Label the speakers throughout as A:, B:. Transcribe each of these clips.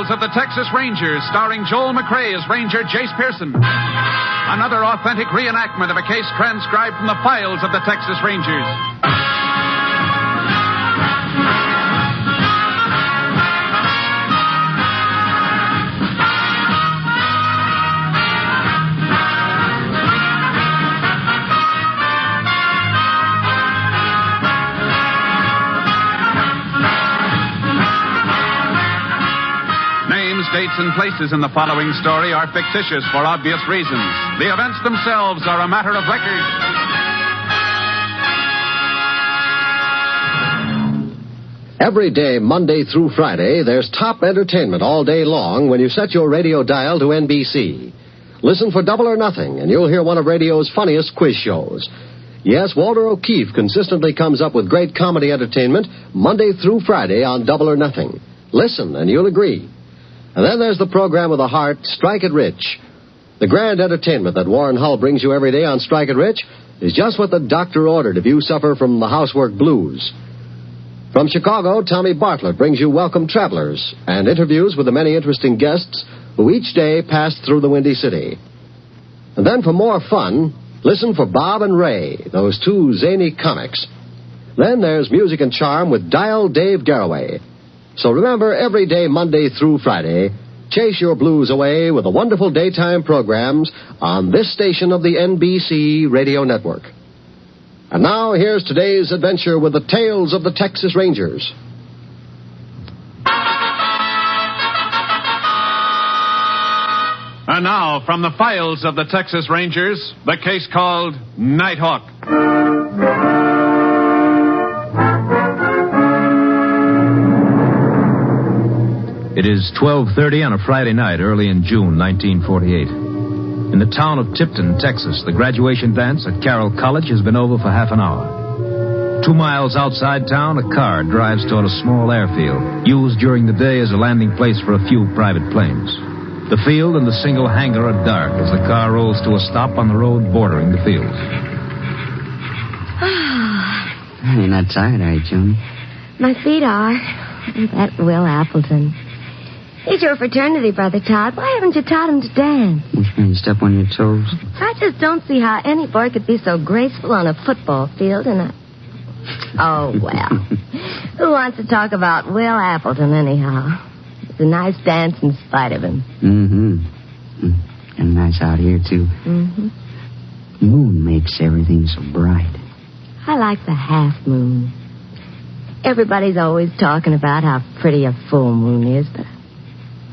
A: Files of the Texas Rangers, starring Joel McRae as Ranger Jace Pearson. Another authentic reenactment of a case transcribed from the files of the Texas Rangers. Dates and places in the following story are fictitious for obvious reasons. The events themselves are a matter of record.
B: Every day, Monday through Friday, there's top entertainment all day long when you set your radio dial to NBC. Listen for Double or Nothing, and you'll hear one of radio's funniest quiz shows. Yes, Walter O'Keefe consistently comes up with great comedy entertainment Monday through Friday on Double or Nothing. Listen, and you'll agree. And then there's the program with a heart, Strike It Rich. The grand entertainment that Warren Hull brings you every day on Strike It Rich is just what the doctor ordered if you suffer from the housework blues. From Chicago, Tommy Bartlett brings you Welcome Travelers and interviews with the many interesting guests who each day pass through the Windy City. And then for more fun, listen for Bob and Ray, those two zany comics. Then there's Music and Charm with Dial Dave Garraway. So remember, every day, Monday through Friday, chase your blues away with the wonderful daytime programs on this station of the NBC Radio Network. And now, here's today's adventure with the Tales of the Texas Rangers.
A: And now, from the files of the Texas Rangers, the case called Nighthawk.
C: It is 12:30 on a Friday night early in June 1948. In the town of Tipton, Texas, the graduation dance at Carroll College has been over for half an hour. 2 miles outside town, a car drives toward a small airfield, used during the day as a landing place for a few private planes. The field and the single hangar are dark as the car rolls to a stop on the road bordering the field.
D: You're not tired, are you, June?
E: My feet are. That Will Appleton. He's your fraternity brother, Todd. Why haven't you taught him to dance?
D: You step on your toes.
E: I just don't see how any boy could be so graceful on a football field and Oh, well. Who wants to talk about Will Appleton, anyhow? It's a nice dance in spite of him.
D: Mm-hmm. And nice out here, too.
E: Mm-hmm.
D: Moon makes everything so bright.
E: I like the half moon. Everybody's always talking about how pretty a full moon is, but...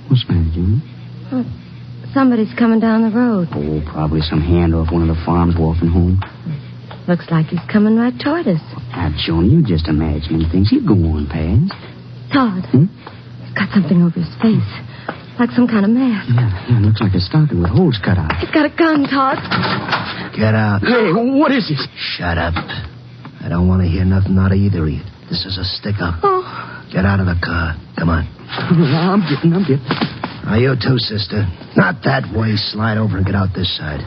D: What's the matter, June?
E: Well, somebody's coming down the road.
D: Oh, probably some hand off one of the farms walking home.
E: Looks like he's coming right toward us.
D: Now, June, you're just imagining things. You go on past.
E: Todd, he's got something over his face. Like some kind of mask.
D: Yeah, looks like a stocking with holes cut out.
E: He's got a gun, Todd.
F: Get out.
D: Hey, what is this?
F: Shut up. I don't want to hear nothing out of either of you. This is a stick-up.
E: Oh.
F: Get out of the car. Come on.
D: I'm getting.
F: Now, you too, sister. Not that way. Slide over and get out this side.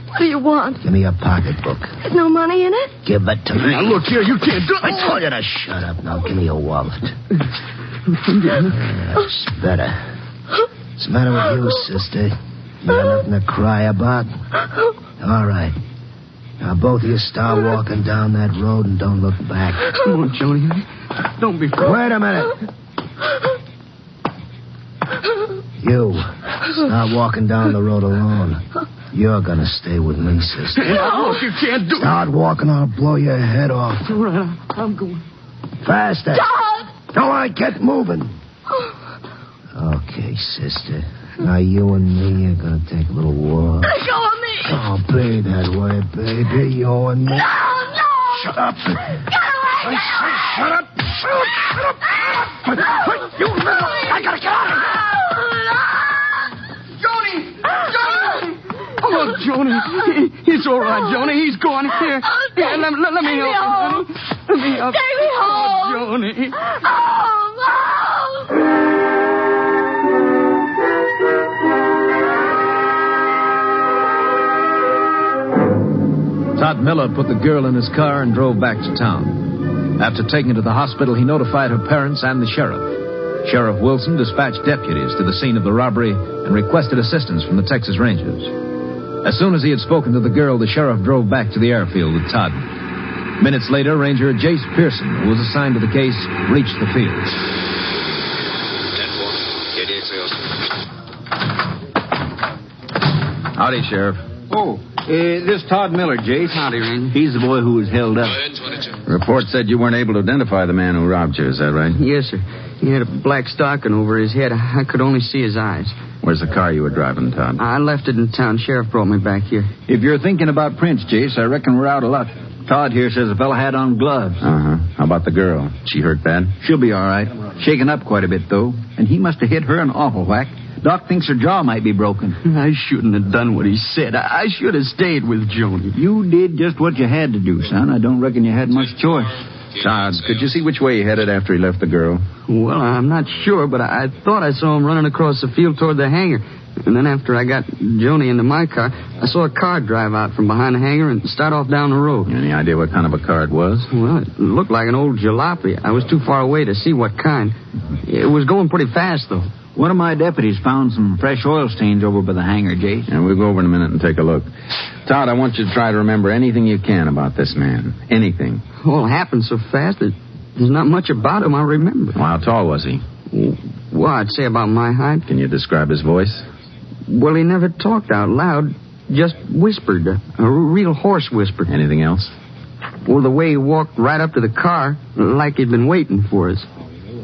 E: What do you want?
F: Give me a pocketbook.
E: There's no money in it?
F: Give it to me.
D: Now, look here, you can't do it.
F: I told you to shut up. Now, give me your wallet. That's better. What's the matter with you, sister? You got nothing to cry about? All right. Now, both of you start walking down that road and don't look back.
D: Come on, Joni. Don't be frightened.
F: Wait a minute. You, start walking down the road alone. You're going to stay with me, sister.
D: No, look, you can't do it.
F: Start walking or I'll blow your head off.
D: All right, I'm going.
F: Faster.
E: Todd!
F: All right, get moving. Okay, sister. Now, you and me are going to take a little walk.
E: Let go of me!
F: Oh, be that way, baby. You and me.
E: No!
F: Shut up.
E: Get away!
F: I say shut up. Shut up. You, I got to get out of here.
D: Joni! Oh, Joni. He's all right, Joni. He's gone. Here, let me help you, honey. Let me help you.
E: Take me home.
D: Oh, Joni.
E: Oh,
C: Todd Miller put the girl in his car and drove back to town. After taking her to the hospital, he notified her parents and the sheriff. Sheriff Wilson dispatched deputies to the scene of the robbery and requested assistance from the Texas Rangers. As soon as he had spoken to the girl, the sheriff drove back to the airfield with Todd. Minutes later, Ranger Jace Pearson, who was assigned to the case, reached the field.
G: Howdy, Sheriff.
D: Oh, this Todd Miller, Jace. Howdy, Ranger.
G: He's the boy who was held up.
A: Report said you weren't able to identify the man who robbed you. Is that right?
D: Yes, sir. He had a black stocking over his head. I could only see his eyes.
A: Where's the car you were driving, Todd?
D: I left it in town. Sheriff brought me back here.
G: If you're thinking about Prince, Jace, I reckon we're out of luck. Todd here says the fella had on gloves.
A: Uh-huh. How about the girl? She hurt bad?
G: She'll be all right. Shaken up quite a bit, though. And he must have hit her an awful whack. Doc thinks her jaw might be broken.
D: I shouldn't have done what he said. I should have stayed with Joni.
G: You did just what you had to do, son. I don't reckon you had much choice.
A: Todd, could you see which way he headed after he left the girl?
D: Well, I'm not sure, but I thought I saw him running across the field toward the hangar. And then after I got Joni into my car, I saw a car drive out from behind the hangar and start off down the road.
A: Any idea what kind of a car it was?
D: Well, it looked like an old jalopy. I was too far away to see what kind. It was going pretty fast, though.
G: One of my deputies found some fresh oil stains over by the hangar, Jace.
A: And we'll go over in a minute and take a look. Todd, I want you to try to remember anything you can about this man. Anything.
D: Well, it happened so fast that there's not much about him I remember.
A: Well, how tall was he?
D: Well, I'd say about my height.
A: Can you describe his voice?
D: Well, he never talked out loud, just whispered, a real hoarse whisper.
A: Anything else?
D: Well, the way he walked right up to the car, like he'd been waiting for us.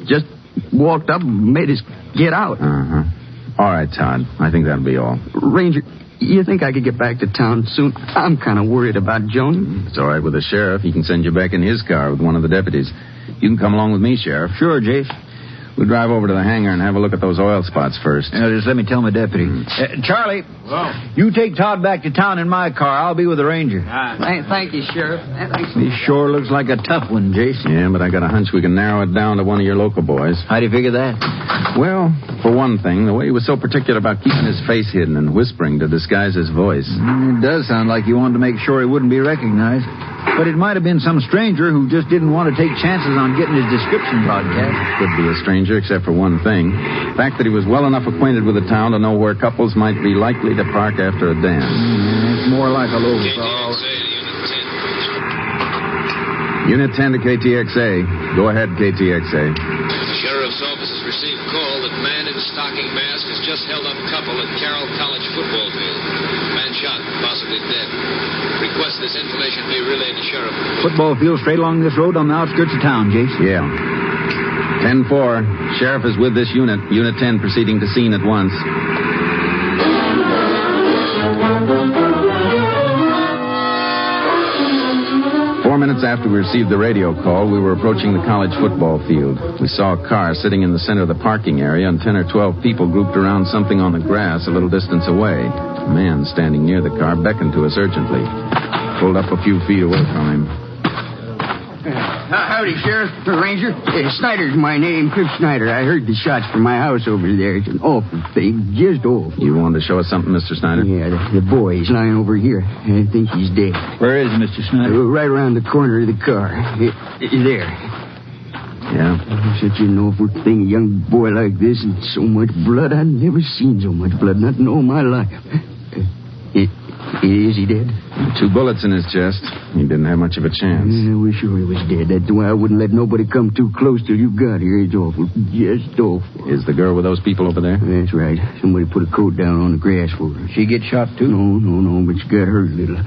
D: Just walked up and made us get out.
A: Uh-huh. All right, Todd. I think that'll be all.
D: Ranger, you think I could get back to town soon? I'm kind of worried about Joni.
A: It's all right with the sheriff. He can send you back in his car with one of the deputies. You can come along with me, Sheriff.
G: Sure, Jace.
A: We'll drive over to the hangar and have a look at those oil spots first.
G: Just let me tell my deputy. Charlie, you take Todd back to town in my car. I'll be with the ranger.
D: Thank you, Sheriff. Thanks.
G: He sure looks like a tough one, Jace.
A: Yeah, but I got a hunch we can narrow it down to one of your local boys.
G: How do you figure that?
A: Well, for one thing, the way he was so particular about keeping his face hidden and whispering to disguise his voice.
G: It does sound like he wanted to make sure he wouldn't be recognized. But it might have been some stranger who just didn't want to take chances on getting his description broadcast.
A: Could be a stranger, except for one thing. The fact that he was well enough acquainted with the town to know where couples might be likely to park after a dance.
G: It's more like a local call.
A: Unit 10 to KTXA. Go ahead, KTXA.
H: The sheriff's office has received call that man in stocking mask has just held up couple at Carroll College football field. Man shot, possibly dead. Request this information be relayed to sheriff.
G: Football field straight along this road on the outskirts of town, Jace.
A: Yeah. 10-4. Sheriff is with this unit. Unit 10 proceeding to scene at once. Minutes after we received the radio call, we were approaching the college football field. We saw a car sitting in the center of the parking area, and 10 or 12 people grouped around something on the grass a little distance away. A man standing near the car beckoned to us urgently. Pulled up a few feet away from him.
D: Howdy, Sheriff. Ranger. Snyder's my name, Cliff Snyder. I heard the shots from my house over there. It's an awful thing, just awful.
A: You wanted to show us something, Mr. Snyder?
D: Yeah, the boy is lying over here. I think he's dead.
G: Where is he, Mr. Snyder?
D: Right around the corner of the car. There.
A: Yeah?
D: Such an awful thing, a young boy like this and so much blood. I've never seen so much blood, not in all my life. Is he dead?
A: 2 bullets in his chest. He didn't have much of a chance.
D: I wish sure he was dead. That's why I wouldn't let nobody come too close till you got here. It's awful. Just awful.
A: Is the girl with those people over there?
D: That's right. Somebody put a coat down on the grass for her.
G: She get shot, too?
D: No, but she got hurt a little.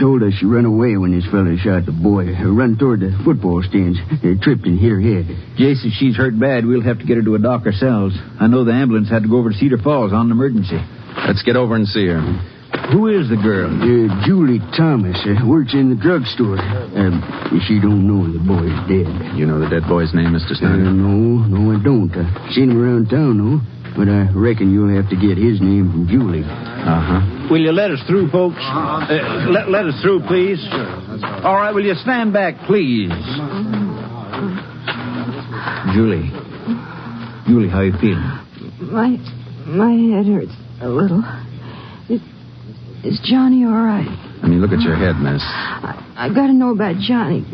D: Told us she run away when this fella shot the boy. Run toward the football stands. Tripped and hit her head.
G: Jace, if she's hurt bad, we'll have to get her to a doc ourselves. I know the ambulance had to go over to Cedar Falls on an emergency.
A: Let's get over and see her.
G: Who is the girl?
D: Julie Thomas. Works in the drugstore. She don't know the boy's dead.
A: You know the dead boy's name, Mr. Snyder?
D: No, I don't. I've seen him around town, though. But I reckon you'll have to get his name from Julie.
A: Uh-huh.
G: Will you let us through, folks? Let us through, please. All right, will you stand back, please? Julie, how you feeling?
I: My head hurts a little. Is Johnny all right?
A: I mean, look at your head, miss.
I: I got to know about Johnny.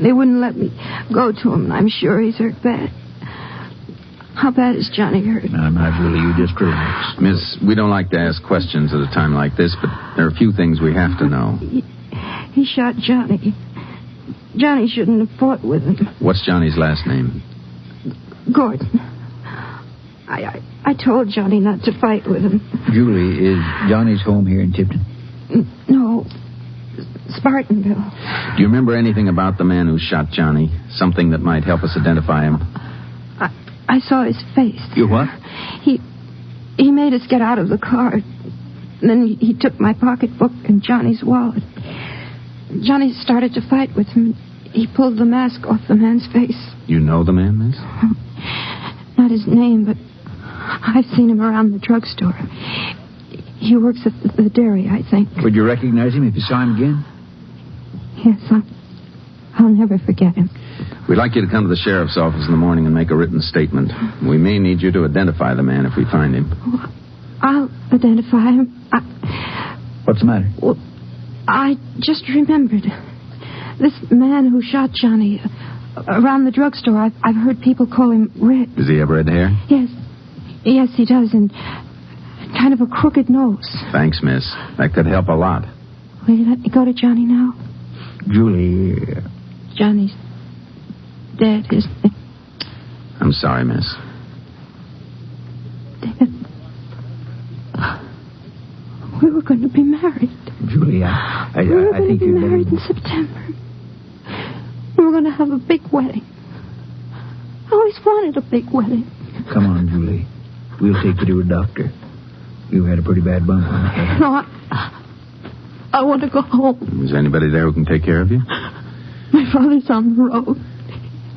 I: They wouldn't let me go to him. I'm sure he's hurt bad. How bad is Johnny hurt?
G: Not really. You just relax.
A: Miss, we don't like to ask questions at a time like this, but there are a few things we have to know.
I: He shot Johnny. Johnny shouldn't have fought with him.
A: What's Johnny's last name?
I: Gordon. I told Johnny not to fight with him.
G: Julie, is Johnny's home here in Tipton?
I: No. Spartanville.
A: Do you remember anything about the man who shot Johnny? Something that might help us identify him?
I: I saw his face.
G: You what?
I: He made us get out of the car. Then he took my pocketbook and Johnny's wallet. Johnny started to fight with him. He pulled the mask off the man's face.
A: You know the man, miss?
I: Not his name, but I've seen him around the drugstore. He works at the dairy, I think.
G: Would you recognize him if you saw him again?
I: Yes, I'll never forget him.
A: We'd like you to come to the sheriff's office in the morning and make a written statement. We may need you to identify the man if we find him.
I: I'll identify him.
G: What's the matter?
I: Well, I just remembered. This man who shot Johnny around the drugstore, I've heard people call him Red.
A: Does he have red hair?
I: Yes. Yes, he does, and kind of a crooked nose.
A: Thanks, miss. That could help a lot.
I: Will you let me go to Johnny now?
G: Julie...
I: Johnny's dead, isn't he?
A: I'm sorry, miss.
I: Dead. We were going to be married.
G: Julie, I
I: we were going
G: think
I: to be
G: you're
I: married in September. We were going to have a big wedding. I always wanted a big wedding.
G: Come on, Julie. We'll take you to a doctor. You had a pretty bad bump on the head.
I: No, I want to go home.
A: Is there anybody there who can take care of you?
I: My father's on the road.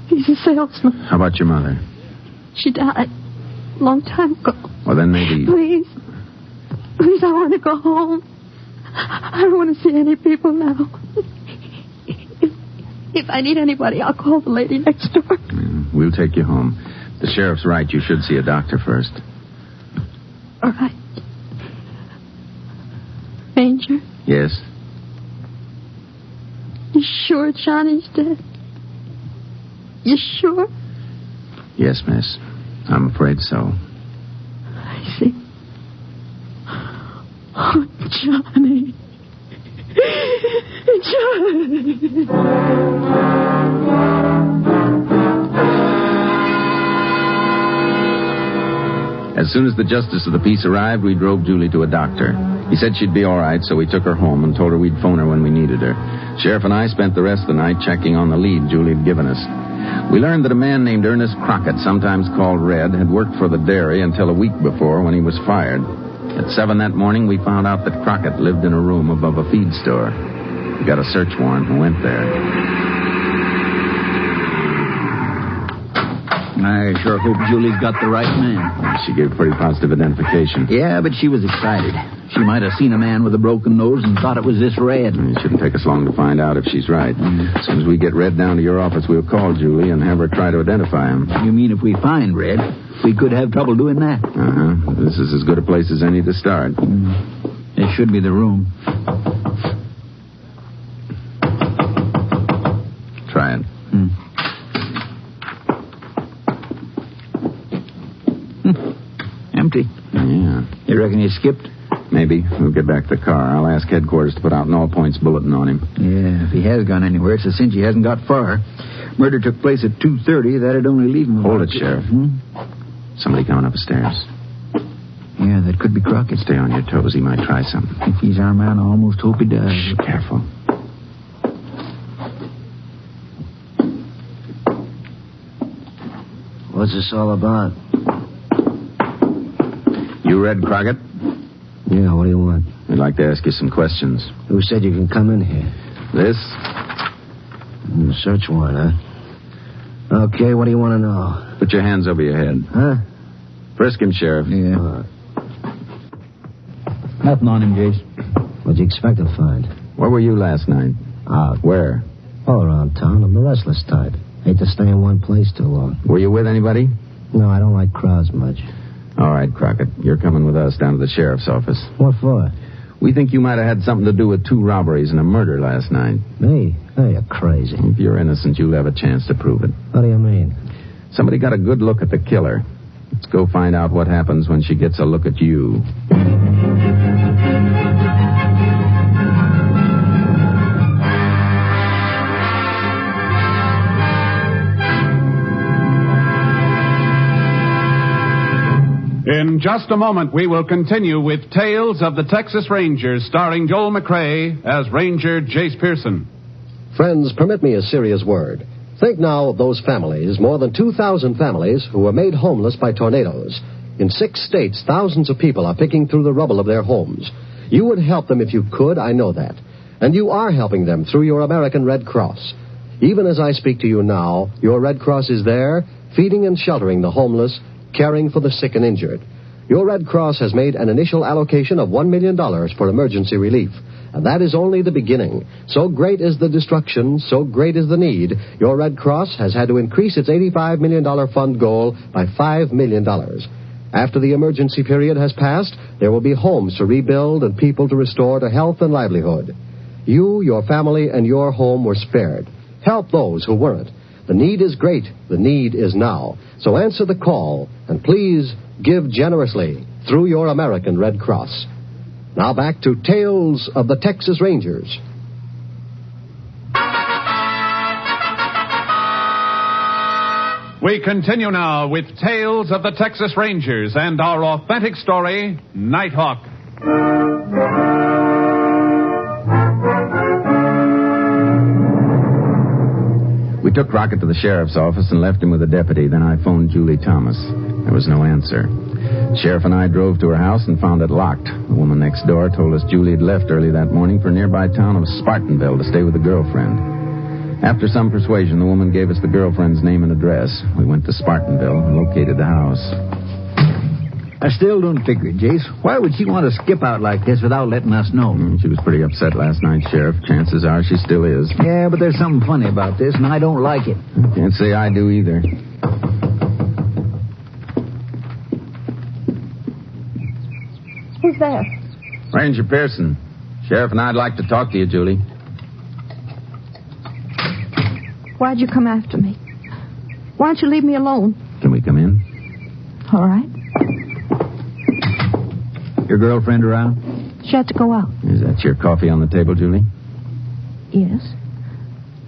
I: He's a salesman.
A: How about your mother?
I: She died a long time ago.
A: Well, then maybe...
I: Please, I want to go home. I don't want to see any people now. If I need anybody, I'll call the lady next door.
A: We'll take you home. The sheriff's right. You should see a doctor first.
I: All right. Ranger?
A: Yes?
I: You sure Johnny's dead? You sure?
A: Yes, miss. I'm afraid so.
I: I see. Oh, Johnny. Johnny.
A: As soon as the justice of the peace arrived, we drove Julie to a doctor. He said she'd be all right, so we took her home and told her we'd phone her when we needed her. Sheriff and I spent the rest of the night checking on the lead Julie had given us. We learned that a man named Ernest Crockett, sometimes called Red, had worked for the dairy until a week before when he was fired. At 7 that morning, we found out that Crockett lived in a room above a feed store. We got a search warrant and went there.
G: I sure hope Julie's got the right man.
A: She gave pretty positive identification.
G: Yeah, but she was excited. She might have seen a man with a broken nose and thought it was this Red.
A: It shouldn't take us long to find out if she's right. As soon as we get Red down to your office, we'll call Julie and have her try to identify him.
G: You mean if we find Red, we could have trouble doing that?
A: Uh-huh. This is as good a place as any to start.
G: It should be the room.
A: Try it.
G: Empty.
A: Yeah.
G: You reckon he skipped?
A: Maybe. We'll get back to the car. I'll ask headquarters to put out an all-points bulletin on him.
G: Yeah, if he has gone anywhere, it's a cinch he hasn't got far. Murder took place at 2:30. That'd only leave him...
A: Hold it, Sheriff. Somebody coming up the stairs.
G: Yeah, that could be Crockett.
A: Stay on your toes. He might try something.
G: If he's our man, I almost hope he does.
A: Shh, careful.
F: What's this all about?
A: You Red Crockett?
F: Yeah, what do you want?
A: We'd like to ask you some questions.
F: Who said you can come in here?
A: This?
F: Search warrant, huh? Okay, what do you want to know?
A: Put your hands over your head.
F: Huh?
A: Frisk him, Sheriff.
G: Yeah. Nothing on him, Jace.
F: What'd you expect to find?
A: Where were you last night?
F: Out.
A: Where?
F: All around town. I'm the restless type. Hate to stay in one place too long.
A: Were you with anybody?
F: No, I don't like crowds much.
A: All right, Crockett. You're coming with us down to the sheriff's office.
F: What for?
A: We think you might have had something to do with 2 robberies and a murder last night.
F: Me? Hey, you're crazy.
A: If you're innocent, you'll have a chance to prove it.
F: What do you mean?
A: Somebody got a good look at the killer. Let's go find out what happens when she gets a look at you.
J: In just a moment, we will continue with Tales of the Texas Rangers, starring Joel McRae as Ranger Jace Pearson.
B: Friends, permit me a serious word. Think now of those families, more than 2,000 families, who were made homeless by tornadoes. In 6 states, thousands of people are picking through the rubble of their homes. You would help them if you could, I know that. And you are helping them through your American Red Cross. Even as I speak to you now, your Red Cross is there, feeding and sheltering the homeless, caring for the sick and injured. Your Red Cross has made an initial allocation of $1 million for emergency relief. And that is only the beginning. So great is the destruction, so great is the need, your Red Cross has had to increase its $85 million fund goal by $5 million. After the emergency period has passed, there will be homes to rebuild and people to restore to health and livelihood. You, your family, and your home were spared. Help those who weren't. The need is great. The need is now. So answer the call, and please give generously through your American Red Cross. Now back to Tales of the Texas Rangers.
J: We continue now with Tales of the Texas Rangers and our authentic story, Nighthawk.
A: We took Crockett to the sheriff's office and left him with a deputy. Then I phoned Julie Thomas. There was no answer. The sheriff and I drove to her house and found it locked. The woman next door told us Julie had left early that morning for a nearby town of Spartanville to stay with a girlfriend. After some persuasion, the woman gave us the girlfriend's name and address. We went to Spartanville and located the house.
G: I still don't figure it, Jace. Why would she want to skip out like this without letting us know?
A: She was pretty upset last night, Sheriff. Chances are she still is.
G: Yeah, but there's something funny about this, and I don't like it.
A: Can't say I do either.
I: Who's there?
A: Ranger Pearson. Sheriff and I'd like to talk to you, Julie.
I: Why'd you come after me? Why don't you leave me alone?
A: Can we come in?
I: All right.
G: Your girlfriend around?
I: She had to go out.
A: Is that your coffee on the table, Julie?
I: Yes.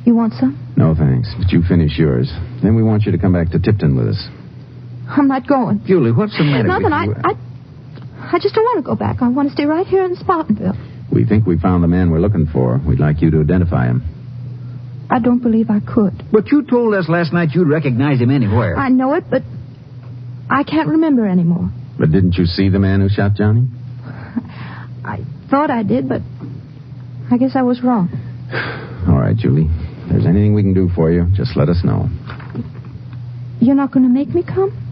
I: You want some?
A: No, thanks. But you finish yours. Then we want you to come back to Tipton with us.
I: I'm not going.
G: Julie, what's the matter
I: Nothing.
G: with you?
I: I just don't want to go back. I want to stay right here in Spartanville.
A: We think we found the man we're looking for. We'd like you to identify him.
I: I don't believe I could.
G: But you told us last night you'd recognize him anywhere.
I: I know it, but I can't remember anymore.
A: But didn't you see the man who shot Johnny?
I: I thought I did, but I guess I was wrong.
A: All right, Julie. If there's anything we can do for you, just let us know.
I: You're not going to make me come?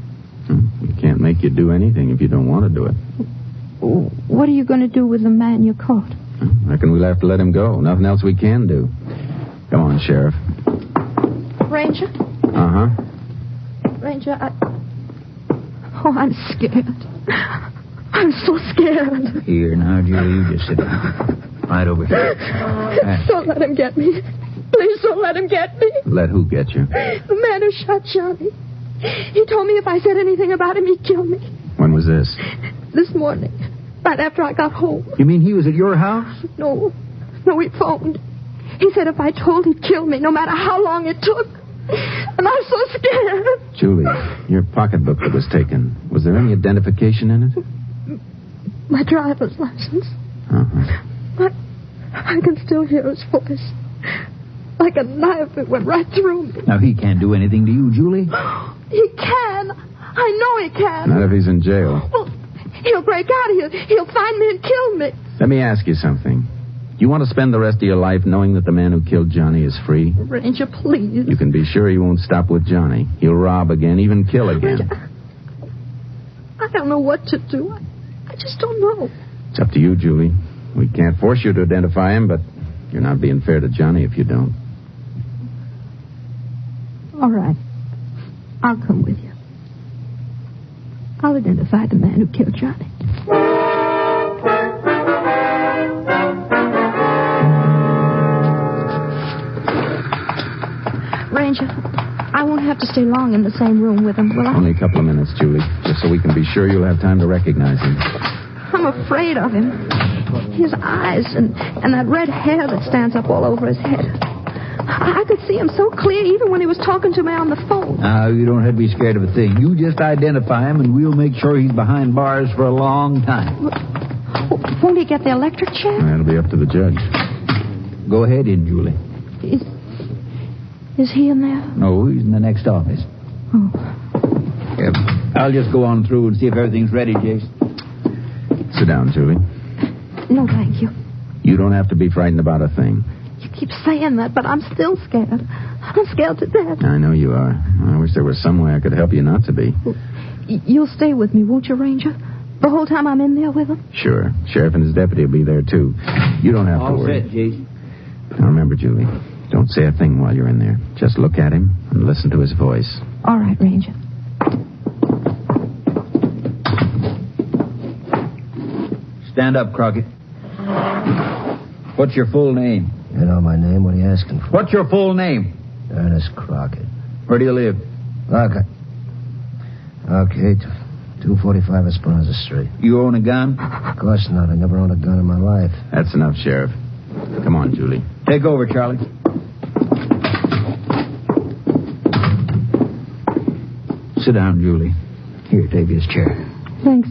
A: We can't make you do anything if you don't want to do it.
I: What are you going to do with the man you caught?
A: I reckon we'll have to let him go. Nothing else we can do. Come on, Sheriff.
I: Ranger?
A: Uh-huh.
I: Ranger, Oh, I'm scared. I'm so scared.
G: Here, now, Julie, you just sit down. Right over here.
I: Don't let him get me. Please don't let him get me.
A: Let who get you?
I: The man who shot Johnny. He told me if I said anything about him, he'd kill me.
A: When was this?
I: This morning. Right after I got home.
G: You mean he was at your house?
I: No, he phoned. He said if I told, he'd kill me, no matter how long it took. And I'm so scared.
A: Julie, your pocketbook that was taken, was there any identification in it?
I: My driver's license.
A: Uh-huh.
I: But I can still hear his voice. Like a knife that went right through me.
G: Now, he can't do anything to you, Julie.
I: He can. I know he can.
A: Not if he's in jail.
I: Well, he'll break out. He'll find me and kill me.
A: Let me ask you something. Do you want to spend the rest of your life knowing that the man who killed Johnny is free?
I: Ranger, please.
A: You can be sure he won't stop with Johnny. He'll rob again, even kill again.
I: Ranger, I don't know what to do. I just don't know.
A: It's up to you, Julie. We can't force you to identify him, but you're not being fair to Johnny if you don't.
I: All right. I'll come with you. I'll identify the man who killed Johnny. Ranger, I won't have to stay long in the same room with him, will I?
A: Only a couple of minutes, Julie, just so we can be sure you'll have time to recognize him.
I: I'm afraid of him. His eyes and that red hair that stands up all over his head. I could see him so clear even when he was talking to me on the phone.
G: Now, you don't have to be scared of a thing. You just identify him, and we'll make sure he's behind bars for a long time.
I: Won't he get the electric chair?
A: That'll be up to the judge.
G: Go ahead in, Julie.
I: Is he in there?
G: No, he's in the next office.
I: Oh.
G: Yep. I'll just go on through and see if everything's ready, Jace.
A: Sit down, Julie.
I: No, thank you.
A: You don't have to be frightened about a thing.
I: You keep saying that, but I'm still scared. I'm scared to death.
A: I know you are. I wish there was some way I could help you not to be.
I: You'll stay with me, won't you, Ranger? The whole time I'm in there with him?
A: Sure. Sheriff and his deputy will be there, too. You don't have to worry.
G: All set, Jace.
A: Now, remember, Julie, don't say a thing while you're in there. Just look at him and listen to his voice.
I: All right, Ranger.
G: Stand up, Crockett. What's your full name?
F: You know my name. What are you asking for?
G: What's your full name?
F: Ernest Crockett.
G: Where do you live?
F: Okay, 245 Esperanza Street.
G: You own a gun?
F: Of course not. I never owned a gun in my life.
A: That's enough, Sheriff. Come on, Julie.
G: Take over, Charlie. Sit down, Julie. Here, take his chair.
I: Thanks.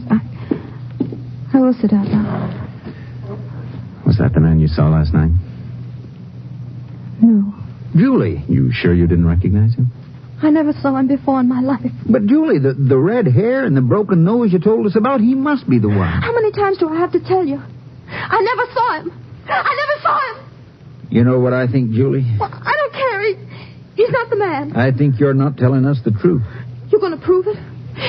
I: I will sit down now.
A: Was that the man you saw last night?
I: No.
G: Julie.
A: You sure you didn't recognize him?
I: I never saw him before in my life.
G: But, Julie, the red hair and the broken nose you told us about, he must be the one.
I: How many times do I have to tell you? I never saw him. I never saw him.
G: You know what I think, Julie?
I: Well, I don't care. He's not the man.
G: I think you're not telling us the truth.
I: You're going to prove it?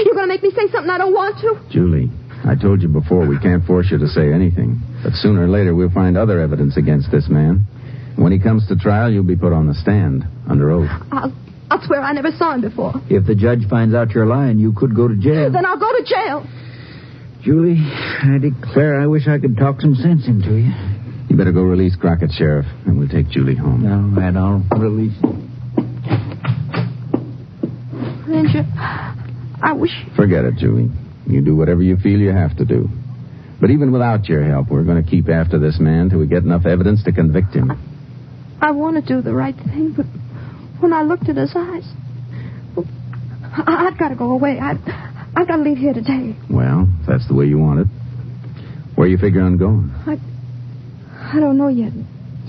I: You're going to make me say something I don't want to?
A: Julie, I told you before we can't force you to say anything. But sooner or later we'll find other evidence against this man. When he comes to trial, you'll be put on the stand under oath.
I: I'll swear I never saw him before.
G: If the judge finds out you're lying, you could go to jail.
I: Then I'll go to jail.
G: Julie, I declare I wish I could talk some sense into you.
A: You better go release Crockett, Sheriff, and we'll take Julie home.
G: All right, I'll release you.
I: Ranger, I wish...
A: Forget it, Julie. You do whatever you feel you have to do. But even without your help, we're going to keep after this man till we get enough evidence to convict him.
I: I want to do the right thing, but when I looked at his eyes... I've got to go away. I've got to leave here today.
A: Well, if that's the way you want it. Where you figure on going?
I: I don't know yet.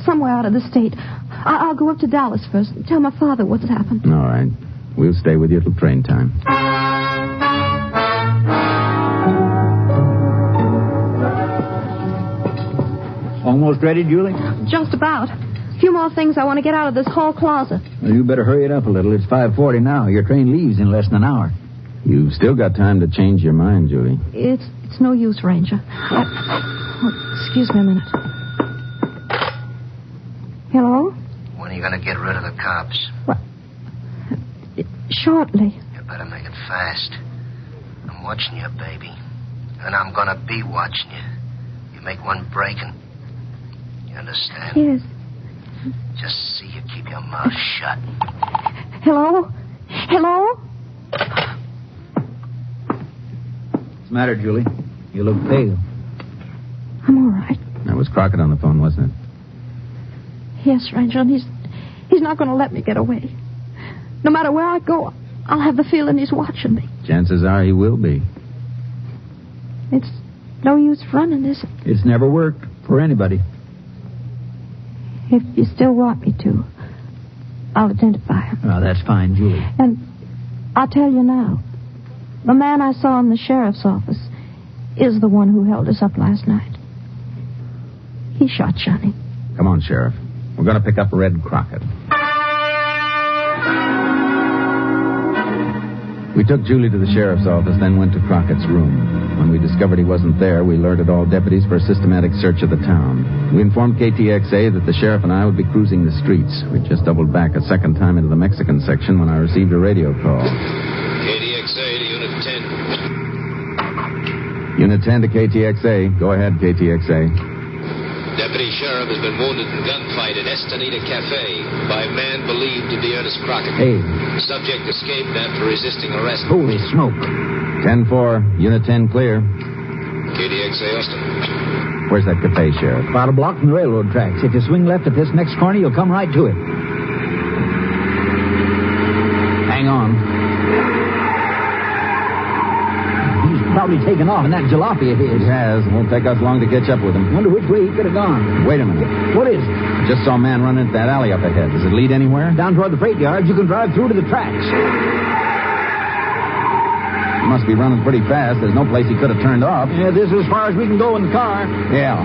I: Somewhere out of the state. I'll go up to Dallas first and tell my father what's happened.
A: All right. We'll stay with you till train time.
G: Almost ready, Julie?
I: Just about. A few more things I want to get out of this hall closet.
G: Well, you better hurry it up a little. It's 5:40 now. Your train leaves in less than an hour.
A: You've still got time to change your mind, Julie.
I: It's no use, Ranger. Excuse me a minute. Hello?
F: When are you going to get rid of the cops?
I: What? Shortly.
F: You better make it fast. I'm watching you, baby. And I'm going to be watching you. You make one break and... You understand?
I: Yes.
F: Just see you keep your mouth shut.
I: Hello? Hello?
G: What's the matter, Julie? You look pale.
I: I'm all right.
A: That was Crockett on the phone, wasn't it?
I: Yes, Ranger, and he's not going to let me get away. No matter where I go, I'll have the feeling he's watching me.
A: Chances are he will be.
I: It's no use running, is it?
G: It's never worked for anybody.
I: If you still want me to, I'll identify him.
G: Oh, that's fine, Julie.
I: And I'll tell you now, the man I saw in the sheriff's office is the one who held us up last night. He shot Johnny.
A: Come on, Sheriff. We're going to pick up Red Crockett. We took Julie to the sheriff's office, then went to Crockett's room. When we discovered he wasn't there, we alerted all deputies for a systematic search of the town. We informed KTXA that the sheriff and I would be cruising the streets. We just doubled back a second time into the Mexican section when I received a radio call.
H: KTXA to Unit 10.
A: Unit 10 to KTXA. Go ahead, KTXA.
H: Deputy Sheriff has been wounded in gunfight at Estanita Cafe by a man believed to be Ernest Crockett.
G: Hey.
H: Subject escaped after resisting arrest.
G: Holy smoke.
A: 10-4, Unit 10 clear.
H: KDXA Austin.
A: Where's that cafe, Sheriff?
G: About a block from the railroad tracks. If you swing left at this next corner, you'll come right to it. Hang on. He's probably taken off in that jalopy of his.
A: He has. It won't take us long to catch up with him.
G: Wonder which way he could have gone.
A: Wait a minute.
G: What is it?
A: I just saw a man run into that alley up ahead. Does it lead anywhere?
G: Down toward the freight yards, you can drive through to the tracks.
A: He must be running pretty fast. There's no place he could have turned off.
G: Yeah, this is as far as we can go in the car.
A: Yeah.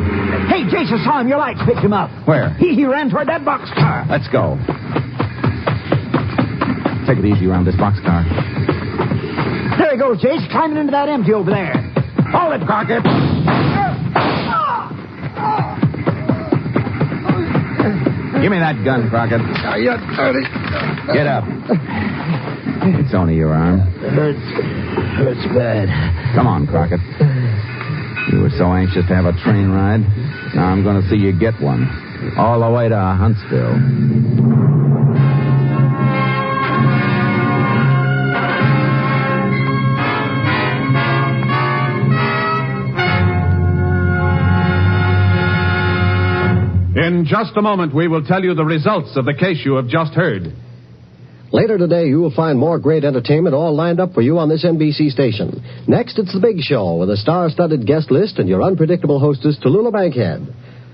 G: Hey, Jason saw him. Your lights picked him up.
A: Where?
G: He ran toward that boxcar.
A: Let's go. Take it easy around this boxcar.
G: There he goes, Chase, climbing into that empty over there. Hold it, Crockett.
A: Give me that gun, Crockett.
F: Are you dirty?
A: Get up. It's only your arm.
F: Hurts bad.
A: Come on, Crockett. You were so anxious to have a train ride. Now I'm going to see you get one. All the way to Huntsville.
J: In just a moment, we will tell you the results of the case you have just heard.
B: Later today, you will find more great entertainment all lined up for you on this NBC station. Next, it's The Big Show with a star-studded guest list and your unpredictable hostess, Tallulah Bankhead.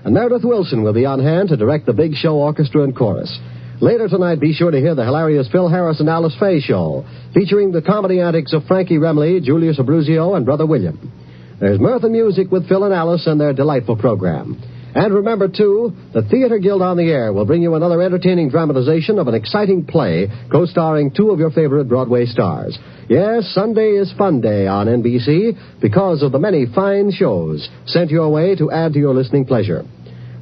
B: And Meredith Wilson will be on hand to direct The Big Show orchestra and chorus. Later tonight, be sure to hear the hilarious Phil Harris and Alice Faye show, featuring the comedy antics of Frankie Remley, Julius Abruzio, and Brother William. There's mirth and music with Phil and Alice and their delightful program. And remember, too, the Theater Guild on the Air will bring you another entertaining dramatization of an exciting play co-starring two of your favorite Broadway stars. Yes, Sunday is Fun Day on NBC because of the many fine shows sent your way to add to your listening pleasure.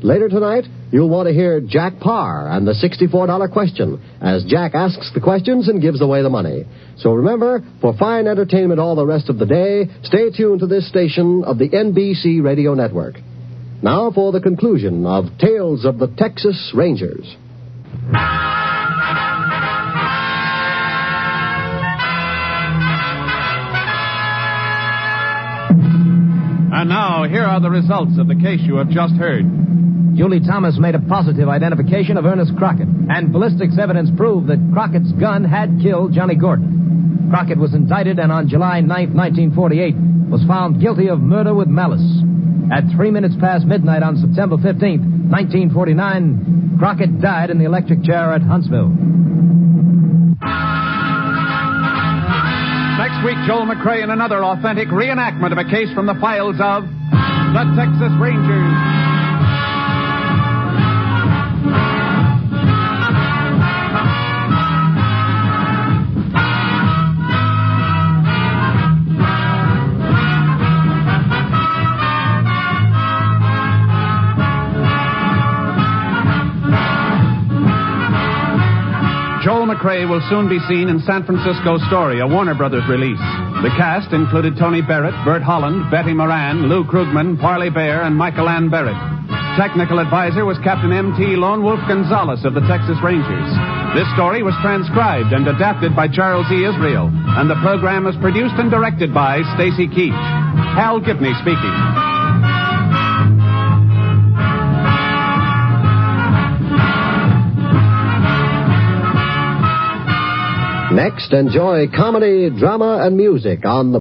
B: Later tonight, you'll want to hear Jack Parr and the $64 question as Jack asks the questions and gives away the money. So remember, for fine entertainment all the rest of the day, stay tuned to this station of the NBC Radio Network. Now for the conclusion of Tales of the Texas Rangers.
J: And now, here are the results of the case you have just heard.
C: Julie Thomas made a positive identification of Ernest Crockett, and ballistics evidence proved that Crockett's gun had killed Johnny Gordon. Crockett was indicted and on July 9, 1948, was found guilty of murder with malice. At 3 minutes past midnight on September 15, 1949, Crockett died in the electric chair at Huntsville.
J: Next week, Joel McCrea in another authentic reenactment of a case from the files of the Texas Rangers. Joel McCrea will soon be seen in San Francisco Story, a Warner Brothers release. The cast included Tony Barrett, Bert Holland, Betty Moran, Lou Krugman, Parley Bear, and Michael Ann Barrett. Technical advisor was Captain M.T. Lone Wolf Gonzalez of the Texas Rangers. This story was transcribed and adapted by Charles E. Israel, and the program was produced and directed by Stacy Keach. Hal Gibney speaking.
B: Next, enjoy comedy, drama, and music on the